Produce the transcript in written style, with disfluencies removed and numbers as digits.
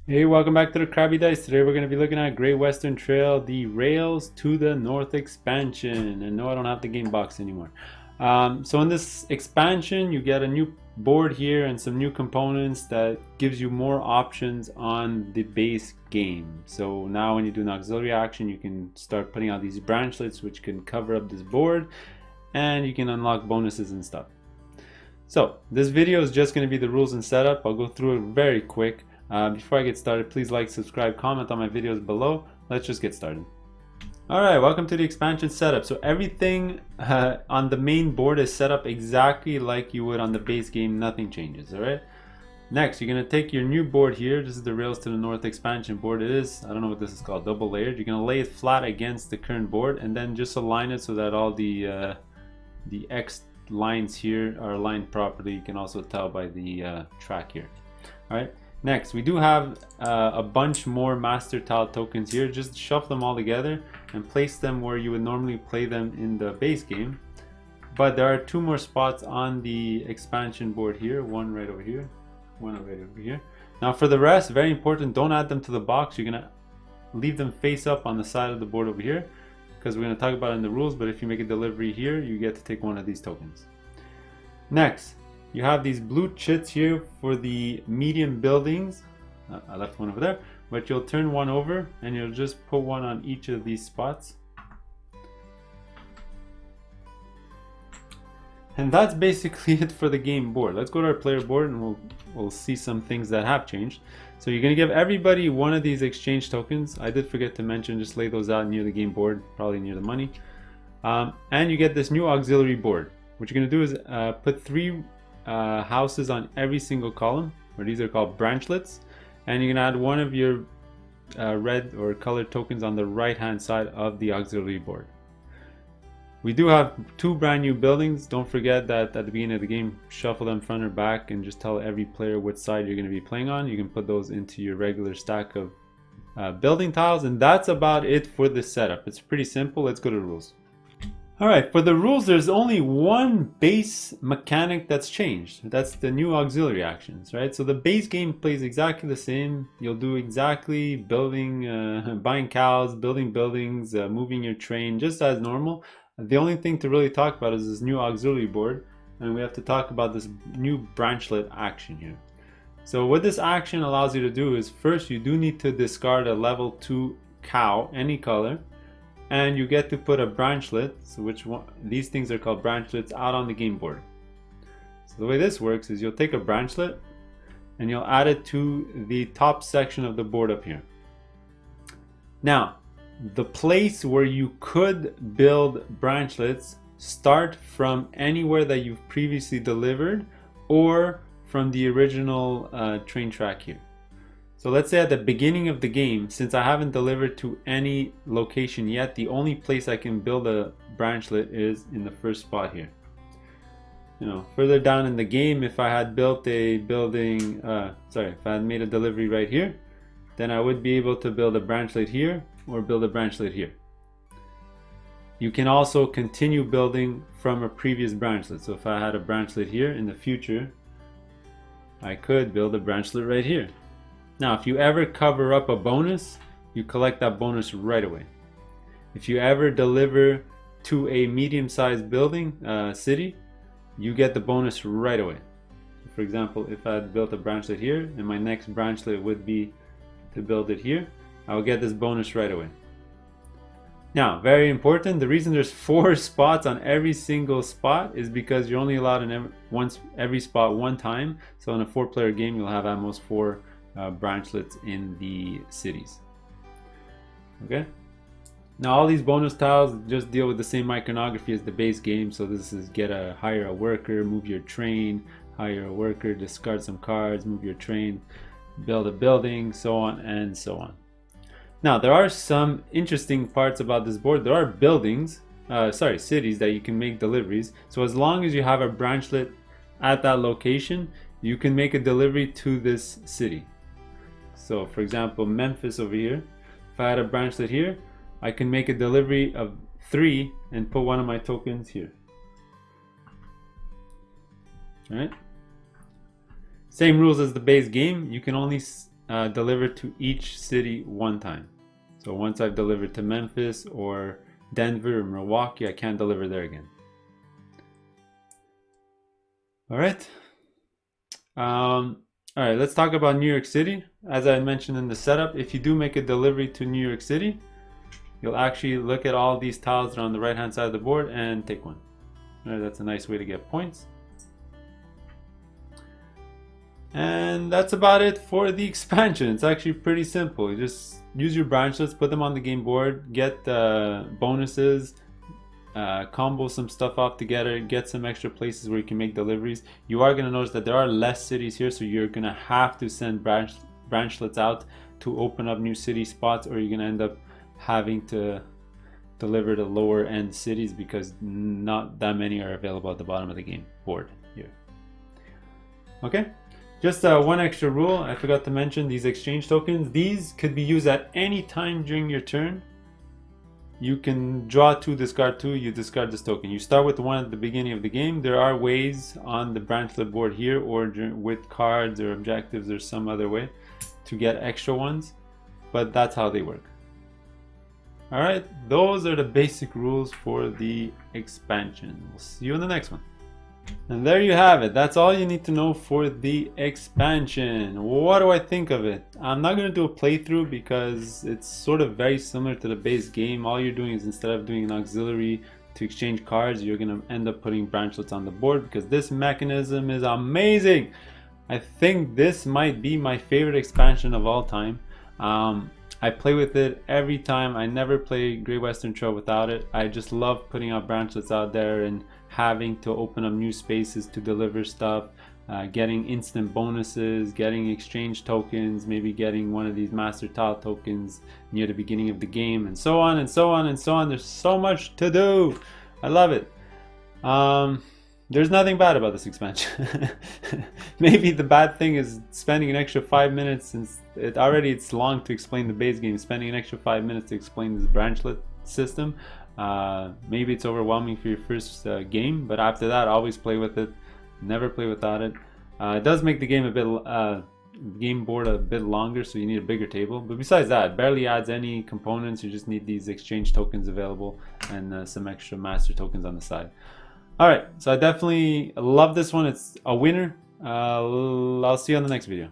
Hey, welcome back to the Crabby Dice. Today we're going to be looking at Great Western Trail, the Rails to the North expansion. And no, I don't have the game box anymore. So in this expansion, you get a new board here and some new components that gives you more options on the base game. So now when you do an auxiliary action, you can start putting out these branchlets which can cover up this board, and you can unlock bonuses and stuff. So this video is just going to be the rules and setup. I'll go through it very quick. Before I get started, please like, subscribe, comment on my videos below. Let's just get started. Alright, welcome to the expansion setup. So everything on the main board is set up exactly like you would on the base game. Nothing changes, alright? Next, you're going to take your new board here. This is the Rails to the North expansion board. It is, I don't know what this is called, double layered. You're going to lay it flat against the current board and then just align it so that all the X lines here are aligned properly. You can also tell by the track here. Alright. Next, we do have a bunch more master tile tokens here. Just shuffle them all together and place them where you would normally play them in the base game. But there are two more spots on the expansion board here. One right over here, one right over here. Now for the rest, very important, don't add them to the box. You're gonna leave them face up on the side of the board over here, because we're gonna talk about it in the rules, but if you make a delivery here, you get to take one of these tokens. Next, you have these blue chits here for the medium buildings. I left one over there, but you'll turn one over and you'll just put one on each of these spots. And that's basically it for the game board. Let's go to our player board and we'll see some things that have changed. So you're gonna give everybody one of these exchange tokens. I did forget to mention, just lay those out near the game board, probably near the money. And you get this new auxiliary board. What you're gonna do is put three houses on every single column, or these are called branchlets, and you can add one of your red or colored tokens on the right hand side of the auxiliary board. We do have two brand new buildings. Don't forget that at the beginning of the game, shuffle them front or back and just tell every player which side you're going to be playing on. You can put those into your regular stack of building tiles, and that's about it for the setup. It's pretty simple. Let's go to the rules. Alright, for the rules, there's only one base mechanic that's changed. That's the new auxiliary actions, right? So the base game plays exactly the same. You'll do exactly building, buying cows, building buildings, moving your train, just as normal. The only thing to really talk about is this new auxiliary board, and we have to talk about this new branchlet action here. So what this action allows you to do is, first you do need to discard a level 2 cow, any color, and you get to put a branchlet, so which one, these things are called branchlets, out on the game board. So the way this works is you'll take a branchlet and you'll add it to the top section of the board up here. Now, the place where you could build branchlets start from anywhere that you've previously delivered or from the original train track here. So let's say at the beginning of the game, since I haven't delivered to any location yet, the only place I can build a branchlet is in the first spot here. You know, further down in the game, if I had built a building, if I had made a delivery right here, then I would be able to build a branchlet here or build a branchlet here. You can also continue building from a previous branchlet. So if I had a branchlet here in the future, I could build a branchlet right here. Now, if you ever cover up a bonus, you collect that bonus right away. If you ever deliver to a medium-sized building, city, you get the bonus right away. So for example, if I had built a branchlet here, and my next branchlet would be to build it here, I will get this bonus right away. Now, very important, the reason there's 4 spots on every single spot is because you're only allowed in every spot one time. So in a 4-player game, you'll have at most 4 branchlets in the cities. Okay, now all these bonus tiles just deal with the same iconography as the base game. So this is hire a worker, move your train, hire a worker, discard some cards, move your train, build a building, so on and so on. Now there are some interesting parts about this board. There are buildings, cities that you can make deliveries. So as long as you have a branchlet at that location, you can make a delivery to this city. So for example, Memphis over here, if I had a branchlet here, I can make a delivery of 3 and put one of my tokens here. All right. Same rules as the base game. You can only deliver to each city one time. So once I've delivered to Memphis or Denver or Milwaukee, I can't deliver there again. All right. All right, let's talk about New York City. As I mentioned in the setup, if you do make a delivery to New York City, you'll actually look at all these tiles that are on the right hand side of the board and take one. All right, that's a nice way to get points. And that's about it for the expansion. It's actually pretty simple. You just use your branchlets, put them on the game board, get bonuses, combo some stuff off together, get some extra places where you can make deliveries. You are going to notice that there are less cities here, so you're going to have to send branchlets out to open up new city spots, or you're going to end up having to deliver to lower end cities because not that many are available at the bottom of the game board here. Okay, just one extra rule I forgot to mention: these exchange tokens, these could be used at any time during your turn. You can draw 2, discard 2, you discard this token. You start with one at the beginning of the game. There are ways on the branchlet board here, or with cards or objectives or some other way to get extra ones, but that's how they work. Alright, those are the basic rules for the expansion. We'll see you in the next one. And there you have it. That's all you need to know for the expansion. What do I think of it? I'm not going to do a playthrough because it's sort of very similar to the base game. All you're doing is, instead of doing an auxiliary to exchange cards, you're going to end up putting branchlets on the board because this mechanism is amazing. I think this might be my favorite expansion of all time. I play with it every time. I never play Great Western Trail without it. I just love putting out branchlets out there and having to open up new spaces to deliver stuff, getting instant bonuses, getting exchange tokens, maybe getting one of these master tile tokens near the beginning of the game, and so on and so on and so on. There's so much to do. I love it. There's nothing bad about this expansion. Maybe the bad thing is spending an extra 5 minutes, since it's long to explain the base game. Spending an extra 5 minutes to explain this branchlet system. Maybe it's overwhelming for your first game, but after that, always play with it. Never play without it. It does make the game game board a bit longer, so you need a bigger table. But besides that, it barely adds any components. You just need these exchange tokens available and some extra master tokens on the side. Alright, so I definitely love this one. It's a winner. I'll see you on the next video.